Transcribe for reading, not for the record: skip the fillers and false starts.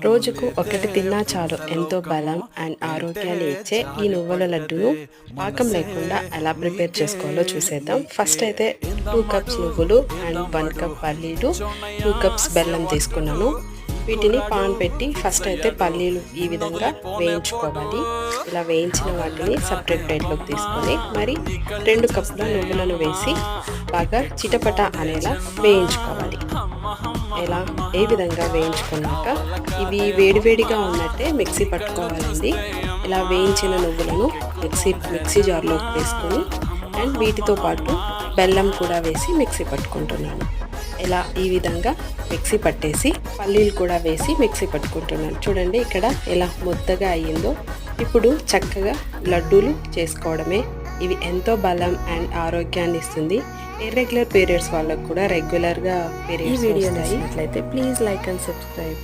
రోజుకు ఒకటి తిన్నా చాలు ఎంతో బలం అండ్ ఆరోగ్యాన్ని ఇచ్చే ఈ నువ్వుల లడ్డును పాకం లేకుండా ఎలా ప్రిపేర్ చేసుకోవాలో చూసేద్దాం. ఫస్ట్ అయితే 2 కప్స్ నువ్వులు అండ్ 1 కప్ పల్లీలు, 2 కప్స్ బెల్లం తీసుకున్నాను. వీటిని పాన్ పెట్టి ఫస్ట్ అయితే పల్లీలు ఈ విధంగా వేయించుకోవాలి. ఇలా వేయించిన వాటిని సపరేట్ ప్లేట్లోకి తీసుకొని మరి 2 కప్పుల నువ్వులను వేసి బాగా చిటపట అనేలా వేయించుకోవాలి. ఏ విధంగా వేయించుకున్నాక ఇవి వేడివేడిగా ఉన్నట్టే మిక్సీ పట్టుకోవాలండి. ఇలా వేయించిన నువ్వులను మిక్సీ జార్లోకి వేసుకొని అండ్ వీటితో పాటు బెల్లం కూడా వేసి మిక్సీ పట్టుకుంటున్నాను. ఇలా ఈ విధంగా మిక్సీ పట్టేసి పల్లీలు కూడా వేసి మిక్సీ పట్టుకుంటున్నాను. చూడండి ఇక్కడ ఎలా ముద్దగా అయ్యిందో. ఇప్పుడు చక్కగా లడ్డూలు చేసుకోవడమే. ఇవి ఎంతో బలం అండ్ ఆరోగ్యాన్ని ఇస్తుంది. ఇర్రెగ్యులర్ పీరియడ్స్ వాళ్ళకు కూడా రెగ్యులర్గా పీరియడ్స్ వస్తాయి. Please like and subscribe.